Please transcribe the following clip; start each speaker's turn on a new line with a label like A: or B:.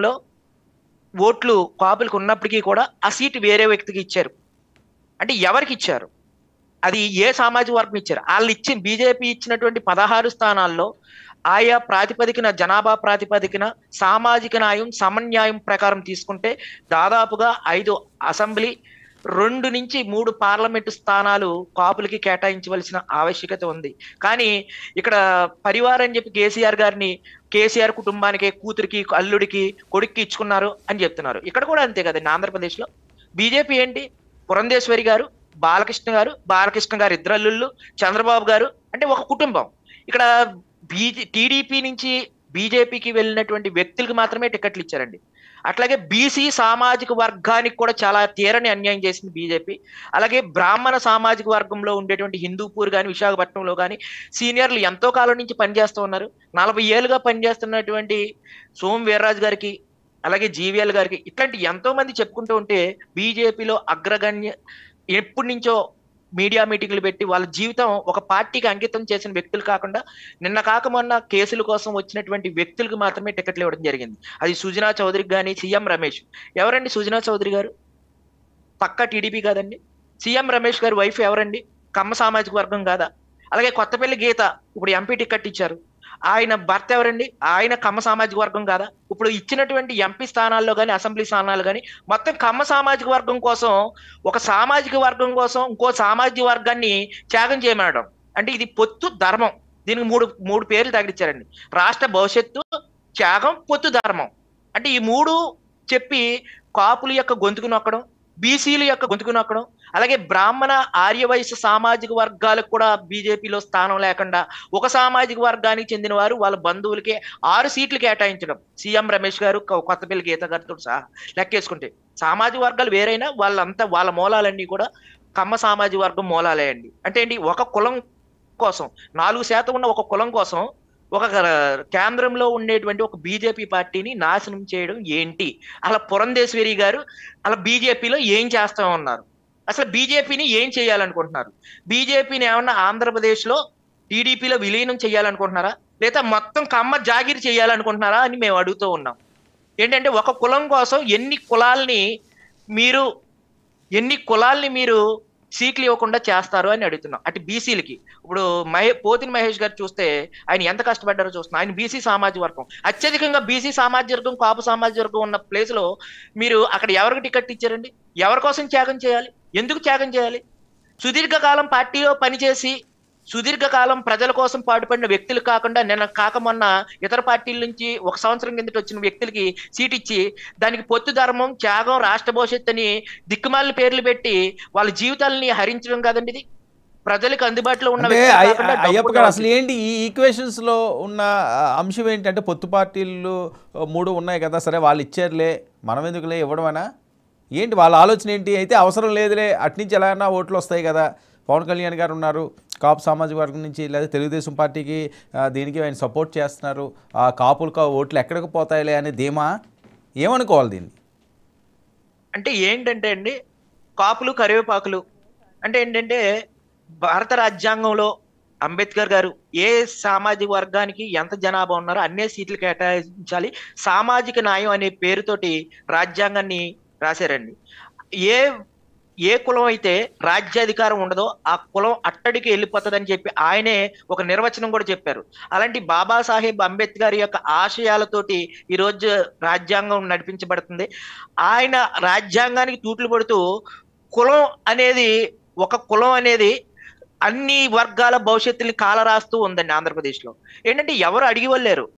A: లో ఓట్లు కాపులకు ఉన్నప్పటికీ కూడా ఆ సీటు వేరే వ్యక్తికి ఇచ్చారు. అంటే ఎవరికి ఇచ్చారు? అది ఏ సామాజిక వర్గం ఇచ్చారు? వాళ్ళు ఇచ్చిన బీజేపీ ఇచ్చినటువంటి 16 స్థానాల్లో ఆయా ప్రాతిపదికన జనాభా ప్రాతిపదికన సామాజిక న్యాయం, సమన్యాయం ప్రకారం తీసుకుంటే దాదాపుగా 5 అసెంబ్లీ, 2 నుంచి 3 పార్లమెంటు స్థానాలు కాపులకి కేటాయించవలసిన ఆవశ్యకత ఉంది. కానీ ఇక్కడ పరివారం అని చెప్పి కేసీఆర్ కుటుంబానికి, కూతురికి, అల్లుడికి, కొడుక్కి ఇచ్చుకున్నారు అని చెప్తున్నారు. ఇక్కడ కూడా అంతే కదండి. ఆంధ్రప్రదేశ్లో బీజేపీ ఏంటి? పురంధేశ్వరి గారు, బాలకృష్ణ గారు ఇద్దరు అల్లుళ్ళు, చంద్రబాబు గారు, అంటే ఒక కుటుంబం. ఇక్కడ టీడీపీ నుంచి బీజేపీకి వెళ్ళినటువంటి వ్యక్తులకు మాత్రమే టికెట్లు ఇచ్చారండి. అట్లాగే బీసీ సామాజిక వర్గానికి కూడా చాలా తీరని అన్యాయం చేసింది బీజేపీ. అలాగే బ్రాహ్మణ సామాజిక వర్గంలో ఉండేటువంటి హిందూపూర్ కానీ, విశాఖపట్నంలో కానీ సీనియర్లు ఎంతో కాలం నుంచి పనిచేస్తూ ఉన్నారు. 40 ఏళ్ళుగా పనిచేస్తున్నటువంటి సోము వీర్రాజు గారికి, అలాగే జీవీఎల్ గారికి, ఇట్లాంటి ఎంతో మంది చెప్పుకుంటూ ఉంటే బీజేపీలో అగ్రగణ్య ఎప్పటి నుంచో మీడియా మీటింగ్లు పెట్టి వాళ్ళ జీవితం ఒక పార్టీకి అంకితం చేసిన వ్యక్తులు కాకుండా నిన్న కాక మొన్న కేసుల కోసం వచ్చినటువంటి వ్యక్తులకు మాత్రమే టికెట్లు ఇవ్వడం జరిగింది. అది సుజనా చౌదరికి కానీ, సీఎం రమేష్. ఎవరండి సుజనా చౌదరి గారు? పక్కా టీడీపీ కాదండి. సీఎం రమేష్ గారి వైఫ్ ఎవరండి? కమ్మ సామాజిక వర్గం కాదా? అలాగే కొత్తపల్లి గీత ఇప్పుడు ఎంపీ టికెట్ ఇచ్చారు. ఆయన భర్త ఎవరండి? ఆయన కమ్మ సామాజిక వర్గం కాదా? ఇప్పుడు ఇచ్చినటువంటి ఎంపీ స్థానాల్లో కానీ, అసెంబ్లీ స్థానాలు కానీ మొత్తం కమ్మ సామాజిక వర్గం కోసం, ఒక సామాజిక వర్గం కోసం ఇంకో సామాజిక వర్గాన్ని త్యాగం చేయమనడం అంటే ఇది పొత్తు ధర్మం. దీనికి మూడు పేర్లు తగిలిచ్చారండి: రాష్ట్ర భవిష్యత్తు, త్యాగం, పొత్తు ధర్మం. అంటే ఈ మూడు చెప్పి కాపుల యొక్క గొంతుకు నొక్కడం, బీసీల యొక్క గొంతుకు నొక్కడం, అలాగే బ్రాహ్మణ ఆర్యవైశ్య సామాజిక వర్గాలకు కూడా బీజేపీలో స్థానం లేకుండా ఒక సామాజిక వర్గానికి చెందిన వారు వాళ్ళ బంధువులకి 6 సీట్లు కేటాయించడం. సీఎం రమేష్ గారు, కొత్తపల్లి గీత గారితో సహా లెక్కేసుకుంటే సామాజిక వర్గాలు వేరైనా వాళ్ళంతా వాళ్ళ మూలాలన్నీ కూడా కమ్మ సామాజిక వర్గం మూలాలే అండి. అంటే ఏంటి? ఒక కులం కోసం, 4% ఉన్న ఒక కులం కోసం ఒక కేంద్రంలో ఉండేటువంటి ఒక బీజేపీ పార్టీని నాశనం చేయడం ఏంటి? అలా పురంధేశ్వరి గారు అలా బీజేపీలో ఏం చేస్తా ఉన్నారు? అసలు బీజేపీని ఏం చేయాలనుకుంటున్నారు? బీజేపీని ఏమన్నా ఆంధ్రప్రదేశ్లో టీడీపీలో విలీనం చేయాలనుకుంటున్నారా, లేదా మొత్తం కమ్మ జాగిరి చేయాలనుకుంటున్నారా అని మేము అడుగుతూ ఉన్నాం. ఏంటంటే ఒక కులం కోసం ఎన్ని కులాల్ని మీరు సీట్లు ఇవ్వకుండా చేస్తారు అని అడుగుతున్నాం. అటు బీసీలకి ఇప్పుడు పోతిని మహేష్ గారు చూస్తే ఆయన ఎంత కష్టపడ్డారో చూస్తున్నాం. ఆయన బీసీ సామాజిక వర్గం, అత్యధికంగా బీసీ సామాజిక వర్గం, కాపు సామాజిక వర్గం ఉన్న ప్లేస్ లో మీరు అక్కడ ఎవరికి టికెట్ ఇచ్చారండి? ఎవరి కోసం త్యాగం చేయాలి? ఎందుకు త్యాగం చేయాలి? సుదీర్ఘకాలం పార్టీలో పనిచేసి సుదీర్ఘకాలం ప్రజల కోసం పాటుపడిన వ్యక్తులు కాకుండా నిన్న కాక మొన్న ఇతర పార్టీల నుంచి 1 సంవత్సరం కిందట వచ్చిన వ్యక్తులకి సీట్ ఇచ్చి దానికి పొత్తు ధర్మం, త్యాగం, రాష్ట్ర భవిష్యత్తు అని దిక్కుమాలిన పేర్లు పెట్టి వాళ్ళ జీవితాలని హరించడం కాదండి ఇది. ప్రజలకు అందుబాటులో ఉన్న
B: అయ్యప్ప గారు అసలు ఏంటి ఈ ఈక్వేషన్స్ లో ఉన్న అంశం ఏంటంటే పొత్తు పార్టీలు 3 ఉన్నాయి కదా, సరే వాళ్ళు ఇచ్చారులే మనం ఎందుకులే ఇవ్వడమేనా ఏంటి? వాళ్ళ ఆలోచన ఏంటి? అయితే అవసరం లేదులే, అట్నుంచి ఎలాగైనా ఓట్లు వస్తాయి కదా, పవన్ కళ్యాణ్ గారు ఉన్నారు కాపు సామాజిక వర్గం నుంచి, లేదా తెలుగుదేశం పార్టీకి దీనికి ఆయన సపోర్ట్ చేస్తున్నారు, ఆ కాపులకు ఓట్లు ఎక్కడికి పోతాయిలే అనే ధీమా ఏమనుకోవాలి దీన్ని?
A: అంటే ఏంటంటే అండి, కాపులు కరివేపాకులు అంటే ఏంటంటే భారత రాజ్యాంగంలో అంబేద్కర్ గారు ఏ సామాజిక వర్గానికి ఎంత జనాభా ఉన్నారో అన్నే సీట్లు కేటాయించాలి, సామాజిక న్యాయం అనే పేరుతోటి రాజ్యాంగాన్ని రాశారండి. ఏ కులం అయితే రాజ్యాధికారం ఉండదో ఆ కులం అట్టడికి వెళ్ళిపోతుందని చెప్పి ఆయనే ఒక నిర్వచనం కూడా చెప్పారు. అలాంటి బాబాసాహెబ్ అంబేద్కర్ యొక్క ఆశయాలతోటి ఈరోజు రాజ్యాంగం నడిపించబడుతుంది. ఆయన రాజ్యాంగానికి తూట్లు పడుతూ ఒక కులం అనేది అన్ని వర్గాల భవిష్యత్తుని కాలరాస్తూ ఉందండి ఆంధ్రప్రదేశ్లో. ఏంటంటే ఎవరు అడిగి వెళ్ళారు.